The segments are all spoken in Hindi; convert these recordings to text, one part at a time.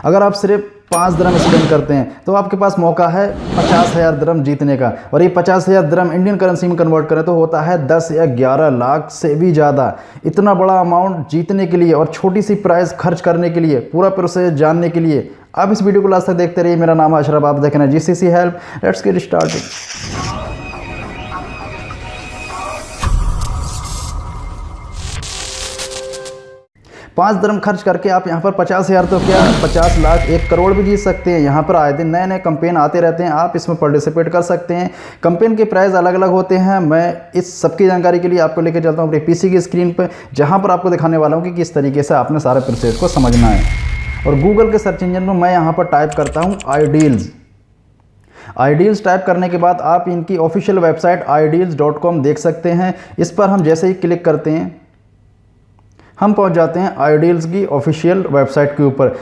अगर आप सिर्फ 5 दिरहम स्पेंड करते हैं तो आपके पास मौका है 50,000 दिरहम जीतने का। और ये 50,000 दिरहम इंडियन करेंसी में कन्वर्ट करें तो होता है 10 या 11 लाख से भी ज़्यादा। इतना बड़ा अमाउंट जीतने के लिए और छोटी सी प्राइस खर्च करने के लिए, पूरा प्रोसेस जानने के लिए आप इस वीडियो को लास्ट तक देखते रहिए। मेरा नाम है अशरफ, आप देख रहे हैं GCC help. Let's get started. 5 दिरहम खर्च करके आप यहाँ पर 50,000 तो क्या 50 लाख 1 करोड़ भी जीत सकते हैं। यहाँ पर आए दिन नए नए कैंपेन आते रहते हैं, आप इसमें पार्टिसिपेट कर सकते हैं। कैंपेन के प्राइस अलग अलग होते हैं। मैं इस सबकी जानकारी के लिए आपको लेकर चलता हूँ अपने पीसी की स्क्रीन पर, जहाँ पर आपको दिखाने वाला हूँ कि किस तरीके से आपने सारे प्रोसेस को समझना है। और गूगल के सर्च इंजन में मैं यहाँ पर टाइप करता हूँ आइडियल्स टाइप करने के बाद आप इनकी ऑफिशियल वेबसाइट ideals.com देख सकते हैं। इस पर हम जैसे ही क्लिक करते हैं हम पहुंच जाते हैं आइडियल्स की ऑफिशियल वेबसाइट के ऊपर।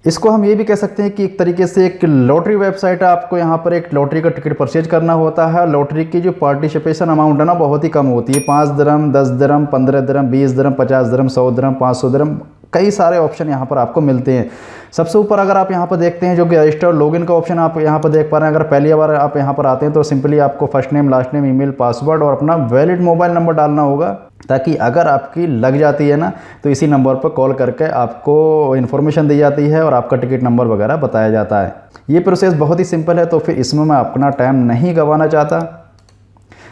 इसको हम ये भी कह सकते हैं कि एक तरीके से एक लॉटरी वेबसाइट है। आपको यहाँ पर एक लॉटरी का टिकट परचेज करना होता है। लॉटरी की जो पार्टिसिपेशन अमाउंट है ना बहुत ही कम होती है। 5 दिरहम, 10 दिरहम, 15 दिरहम, 20 दिरहम, 50 दिरहम, 100 दिरहम, 500 दिरहम, कई सारे ऑप्शन यहाँ पर आपको मिलते हैं। सबसे ऊपर अगर आप यहाँ पर देखते हैं जो कि रजिस्टर लॉगिन का ऑप्शन आप यहाँ पर देख पा रहे हैं। अगर पहली बार आप यहाँ पर आते हैं तो सिंपली आपको first name, last name, email, password और अपना वैलिड मोबाइल नंबर डालना होगा, ताकि अगर आपकी लग जाती है ना तो इसी नंबर पर कॉल करके आपको इन्फॉर्मेशन दी जाती है और आपका टिकट नंबर वगैरह बताया जाता है। ये प्रोसेस बहुत ही सिंपल है, तो फिर इसमें मैं अपना टाइम नहीं गंवाना चाहता।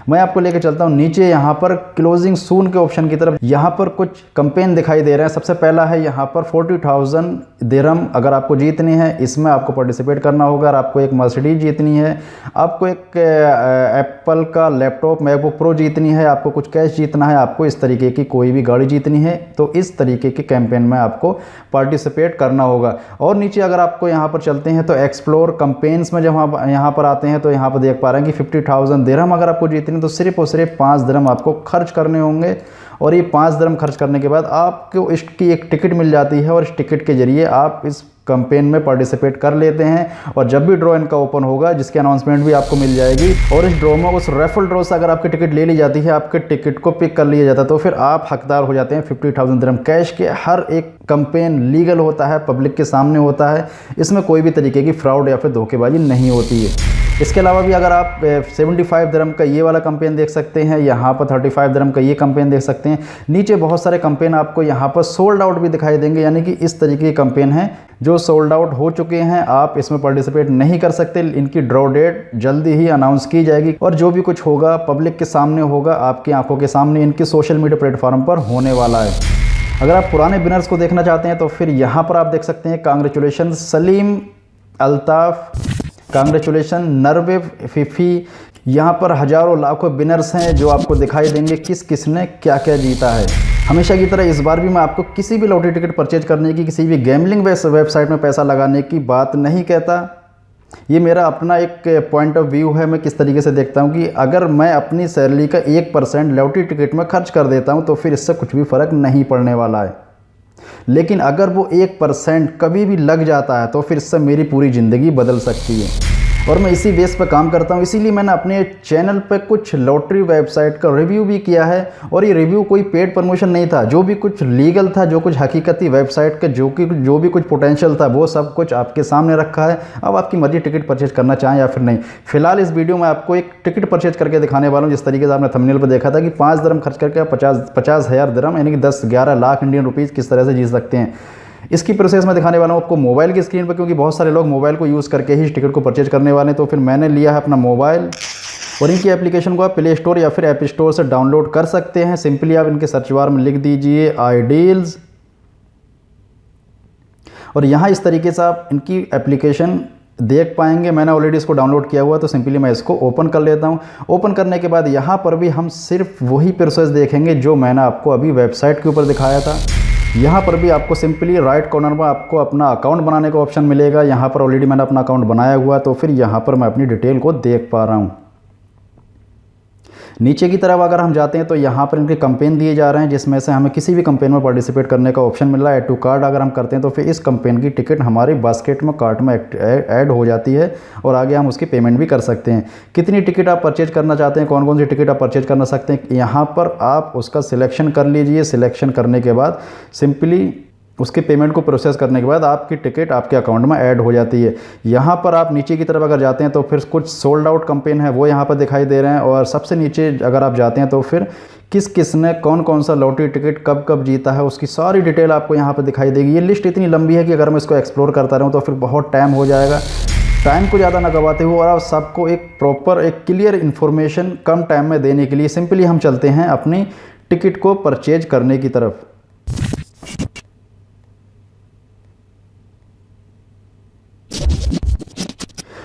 मैं आपको लेकर चलता हूँ नीचे यहाँ पर क्लोजिंग सून के ऑप्शन की तरफ। यहाँ पर कुछ कैंपेन दिखाई दे रहे हैं। सबसे पहला है यहाँ पर 40,000 दिरहम अगर आपको जीतनी है, इसमें आपको पार्टिसिपेट करना होगा। और आपको एक मर्सिडीज जीतनी है, आपको एक एप्पल का लैपटॉप मैकबुक प्रो जीतनी है, आपको कुछ कैश जीतना है, आपको इस तरीके की कोई भी गाड़ी जीतनी है, तो इस तरीके के कैंपेन में आपको पार्टिसिपेट करना होगा। और नीचे अगर आपको यहाँ पर चलते हैं तो एक्सप्लोर कैंपेन्स में जब हम यहाँ पर आते हैं तो यहाँ पर देख पा रहे हैं कि 50,000 दिरहम अगर आपको जीतनी तो सिर्फ और सिर्फ 5 दिरहम आपको खर्च करने होंगे। और ये 5 दिरहम खर्च करने के बाद आपको इसकी एक टिकट मिल जाती है और इस टिकट के जरिए आप इस कैंपेन में पार्टिसिपेट कर लेते हैं। और जब भी ड्रॉ इनका ओपन होगा, जिसकी अनाउंसमेंट भी आपको मिल जाएगी, और इस ड्रॉ में उस रेफरल ड्रॉ से अगर आपकी टिकट ले ली जाती है, आपके टिकट को पिक कर लिया जाता है, तो फिर आप हकदार हो जाते हैं 50,000 दिरहम कैश के। हर एक कैंपेन लीगल होता है, पब्लिक के सामने होता है, इसमें कोई भी तरीके की फ्रॉड या फिर धोखेबाजी नहीं होती है। इसके अलावा भी अगर आप 75 दिरहम का ये वाला कैंपेन देख सकते हैं, यहाँ पर 35 दिरहम का ये कैंपेन देख सकते हैं। नीचे बहुत सारे कैंपेन आपको यहाँ पर सोल्ड आउट भी दिखाई देंगे, यानी कि इस तरीके के कैंपेन हैं जो सोल्ड आउट हो चुके हैं, आप इसमें पार्टिसिपेट नहीं कर सकते। इनकी ड्रॉ डेट जल्दी ही अनाउंस की जाएगी और जो भी कुछ होगा पब्लिक के सामने होगा, आपकी आंखों के सामने इनके सोशल मीडिया प्लेटफॉर्म पर होने वाला है। अगर आप पुराने विनर्स को देखना चाहते हैं तो फिर यहाँ पर आप देख सकते हैं congratulation Salim Altaf, congratulation Norway Phi Phi. यहाँ पर हज़ारों लाखों विनर्स हैं जो आपको दिखाई देंगे किस किस ने क्या क्या जीता है। हमेशा की तरह इस बार भी मैं आपको किसी भी लॉटरी टिकट परचेज करने की, किसी भी गैम्बलिंग वेबसाइट में पैसा लगाने की बात नहीं कहता। ये मेरा अपना एक पॉइंट ऑफ व्यू है। मैं किस तरीके से देखता हूँ कि अगर मैं अपनी सैलरी का 1% लॉटरी टिकट में खर्च कर देता हूँ तो फिर इससे कुछ भी फ़र्क नहीं पड़ने वाला है। लेकिन अगर वो 1% कभी भी लग जाता है तो फिर इससे मेरी पूरी ज़िंदगी बदल सकती है। और मैं इसी बेस पर काम करता हूँ, इसीलिए मैंने अपने चैनल पर कुछ लॉटरी वेबसाइट का रिव्यू भी किया है। और ये रिव्यू कोई पेड प्रमोशन नहीं था, जो भी कुछ लीगल था, जो कुछ हकीकती वेबसाइट का जो भी कुछ पोटेंशियल था, वो सब कुछ आपके सामने रखा है। अब आपकी मर्जी टिकट परचेज करना चाहें या फिर नहीं। फिलहाल इस वीडियो में आपको एक टिकट परचेज करके दिखाने वाला हूँ, जिस तरीके से आपने थंबनेल पर देखा था कि 5 दिरहम खर्च करके 50,000 दिरहम यानी कि 10-11 लाख इंडियन रुपीज़ किस तरह से जीत सकते हैं। इसकी प्रोसेस मैं दिखाने वाला हूँ आपको मोबाइल की स्क्रीन पर, क्योंकि बहुत सारे लोग मोबाइल को यूज़ करके ही इस टिकट को परचेज करने वाले हैं। तो फिर मैंने लिया है अपना मोबाइल और इनकी एप्लीकेशन को आप प्ले स्टोर या फिर ऐप स्टोर से डाउनलोड कर सकते हैं। सिंपली आप इनके सर्च बार में लिख दीजिए आइडियल्स और यहाँ इस तरीके से आप इनकी एप्लीकेशन देख पाएंगे। मैंने ऑलरेडी इसको डाउनलोड किया हुआ, तो सिंपली मैं इसको ओपन कर लेता हूँ। ओपन करने के बाद यहाँ पर भी हम सिर्फ वही प्रोसेस देखेंगे जो मैंने आपको अभी वेबसाइट के ऊपर दिखाया था। यहाँ पर भी आपको सिंपली राइट कॉर्नर में आपको अपना अकाउंट बनाने का ऑप्शन मिलेगा। यहाँ पर ऑलरेडी मैंने अपना अकाउंट बनाया हुआ, तो फिर यहाँ पर मैं अपनी डिटेल को देख पा रहा हूँ। नीचे की तरफ अगर हम जाते हैं तो यहाँ पर इनके कैंपेन दिए जा रहे हैं, जिसमें से हमें किसी भी कैंपेन में पार्टिसिपेट करने का ऑप्शन मिल रहा है। ऐड टू कार्ट अगर हम करते हैं तो फिर इस कैंपेन की टिकट हमारे बास्केट में, कार्ट में ऐड हो जाती है और आगे हम उसकी पेमेंट भी कर सकते हैं। कितनी टिकट आप परचेज करना चाहते हैं, कौन कौन सी टिकट आप परचेज करना सकते हैं, यहाँ पर आप उसका सिलेक्शन कर लीजिए। सिलेक्शन करने के बाद सिंपली उसके पेमेंट को प्रोसेस करने के बाद आपकी टिकट आपके अकाउंट में ऐड हो जाती है। यहाँ पर आप नीचे की तरफ अगर जाते हैं तो फिर कुछ सोल्ड आउट कैंपेन है वो यहाँ पर दिखाई दे रहे हैं, और सबसे नीचे अगर आप जाते हैं तो फिर किस किस ने कौन कौन सा लॉटरी टिकट कब कब जीता है उसकी सारी डिटेल आपको यहाँ पर दिखाई देगी। ये लिस्ट इतनी लंबी है कि अगर मैं इसको एक्सप्लोर करता रहूँ तो फिर बहुत टाइम हो जाएगा। टाइम को ज़्यादा ना गवाते हुए और आप सबको एक प्रॉपर एक क्लियर इन्फॉर्मेशन कम टाइम में देने के लिए सिंपली हम चलते हैं अपनी टिकट को परचेज करने की तरफ।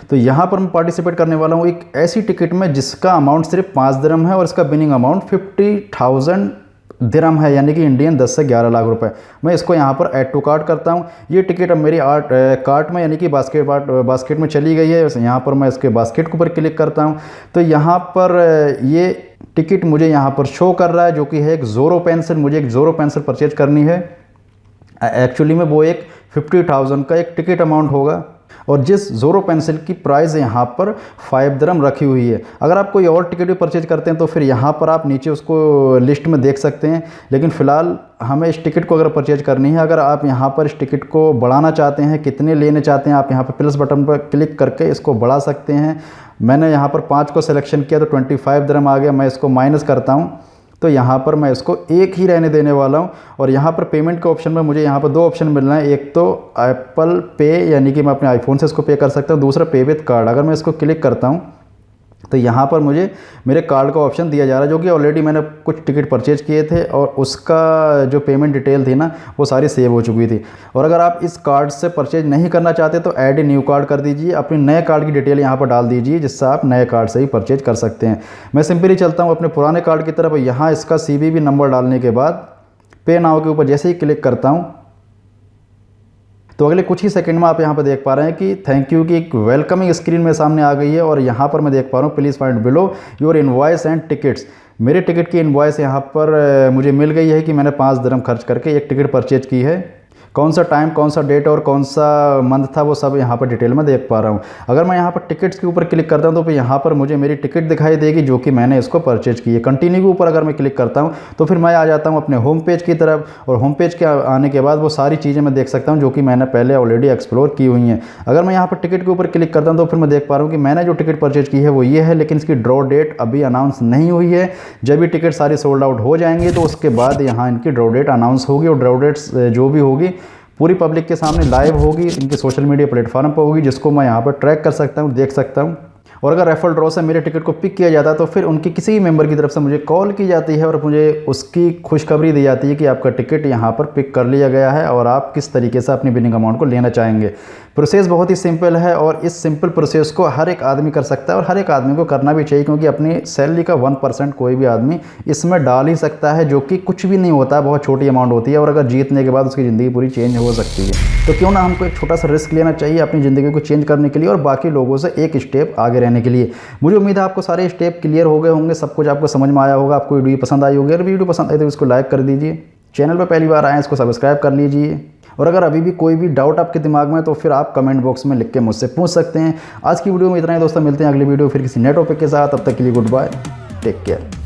तो यहाँ पर मैं पार्टिसिपेट करने वाला हूँ एक ऐसी टिकट में जिसका अमाउंट सिर्फ 5 दिरहम है और इसका विनिंग अमाउंट 50,000 दिरहम है, यानी कि इंडियन 10 से 11 लाख रुपए। मैं इसको यहाँ पर ऐड टू कार्ट करता हूँ। ये टिकट अब मेरी कार्ट में यानी कि बास्केट में चली गई है। यहाँ पर मैं इसके बास्केट के ऊपर क्लिक करता हूँ तो यहाँ पर ये टिकट मुझे यहाँ पर शो कर रहा है, जो कि है एक ज़ोरो पेंसिल। मुझे एक ज़ोरो पेंसिल परचेज करनी है। एक्चुअली में वो एक 50,000 का एक टिकट अमाउंट होगा, और जिस ज़ोरो पेंसिल की प्राइस यहाँ पर 5 दिरहम रखी हुई है। अगर आप कोई और टिकट भी परचेज करते हैं तो फिर यहाँ पर आप नीचे उसको लिस्ट में देख सकते हैं, लेकिन फ़िलहाल हमें इस टिकट को अगर परचेज करनी है, अगर आप यहाँ पर इस टिकट को बढ़ाना चाहते हैं, कितने लेने चाहते हैं, आप यहाँ पर प्लस बटन पर क्लिक करके इसको बढ़ा सकते हैं। मैंने यहाँ पर 5 को सिलेक्शन किया तो 25 दिरहम आ गया। मैं इसको माइनस करता हूँ तो यहाँ पर मैं इसको एक ही रहने देने वाला हूँ। और यहाँ पर पेमेंट के ऑप्शन में मुझे यहाँ पर 2 ऑप्शन मिल रहे हैं। एक तो एप्पल पे, यानी कि मैं अपने आईफोन से इसको पे कर सकता हूँ, दूसरा पे विद कार्ड। अगर मैं इसको क्लिक करता हूँ तो यहाँ पर मुझे मेरे कार्ड का ऑप्शन दिया जा रहा है, जो कि ऑलरेडी मैंने कुछ टिकट परचेज किए थे और उसका जो पेमेंट डिटेल थी ना वो सारी सेव हो चुकी थी। और अगर आप इस कार्ड से परचेज नहीं करना चाहते तो ऐड ए न्यू कार्ड कर दीजिए, अपने नए कार्ड की डिटेल यहाँ पर डाल दीजिए, जिससे आप नए कार्ड से ही परचेज कर सकते हैं। मैं सिंपली चलता हूँ अपने पुराने कार्ड की तरफ। यहाँ इसका CVV नंबर डालने के बाद पे नाउ के ऊपर जैसे ही क्लिक करता हूँ तो अगले कुछ ही सेकंड में आप यहाँ पर देख पा रहे हैं कि थैंक यू की एक वेलकमिंग स्क्रीन में सामने आ गई है। और यहाँ पर मैं देख पा रहा हूँ please find below your invoice and tickets. मेरे टिकट की इनवॉइस यहाँ पर मुझे मिल गई है कि मैंने 5 दिरहम खर्च करके एक टिकट परचेज की है। कौन सा टाइम, कौन सा डेट और कौन सा मंथ था वो सब यहाँ पर डिटेल में देख पा रहा हूँ। अगर मैं यहाँ पर टिकट्स के ऊपर क्लिक करता हूँ तो फिर यहाँ पर मुझे मेरी टिकट दिखाई देगी जो कि मैंने इसको परचेज की है। कंटिन्यू के ऊपर अगर मैं क्लिक करता हूँ तो फिर मैं आ जाता हूँ अपने होम पेज की तरफ, और होम पेज के आने के बाद वो सारी चीज़ें मैं देख सकता हूँ जो कि मैंने पहले ऑलरेडी एक्सप्लोर की हुई हैं। अगर मैं यहाँ पर टिकट के ऊपर क्लिक करता हूँ तो फिर मैं देख पा रहा हूँ कि मैंने जो टिकट परचेज की है वो ये है, लेकिन इसकी ड्रॉ डेट अभी अनाउंस नहीं हुई है। जब ये टिकट सारी सोल्ड आउट हो जाएंगे तो उसके बाद यहाँ इनकी ड्रॉ डेट अनाउंस होगी, और ड्रॉ डेट्स जो भी होगी पूरी पब्लिक के सामने लाइव होगी, इनके सोशल मीडिया प्लेटफॉर्म पर होगी, जिसको मैं यहाँ पर ट्रैक कर सकता हूँ, देख सकता हूँ। और अगर रेफरल ड्रॉ से मेरे टिकट को पिक किया जाता है तो फिर उनकी किसी भी मेंबर की तरफ से मुझे कॉल की जाती है और मुझे उसकी खुशखबरी दी जाती है कि आपका टिकट यहाँ पर पिक कर लिया गया है और आप किस तरीके से अपनी विनिंग अमाउंट को लेना चाहेंगे। प्रोसेस बहुत ही सिंपल है और इस सिंपल प्रोसेस को हर एक आदमी कर सकता है और हर एक आदमी को करना भी चाहिए, क्योंकि अपनी सैलरी का 1% कोई भी आदमी इसमें डाल ही सकता है, जो कि कुछ भी नहीं होता है, बहुत छोटी अमाउंट होती है, और अगर जीतने के बाद उसकी ज़िंदगी पूरी चेंज हो सकती है। तो क्यों ना हमको एक छोटा सा रिस्क लेना चाहिए अपनी ज़िंदगी को चेंज करने के लिए और बाकी लोगों से एक स्टेप आगे रहने के लिए। मुझे उम्मीद है आपको सारे स्टेप क्लियर हो गए होंगे, सब कुछ आपको समझ में आया होगा, आपको वीडियो पसंद आई होगी। अगर वीडियो पसंद आई तो इसको लाइक कर दीजिए, चैनल पर पहली बार आए इसको सब्सक्राइब कर लीजिए, और अगर अभी भी कोई भी डाउट आपके दिमाग में तो फिर आप कमेंट बॉक्स में लिख के मुझसे पूछ सकते हैं। आज की वीडियो में इतना ही दोस्तों, मिलते हैं अगली वीडियो फिर किसी नए टॉपिक के साथ। तब तक के लिए गुड बाय, टेक केयर।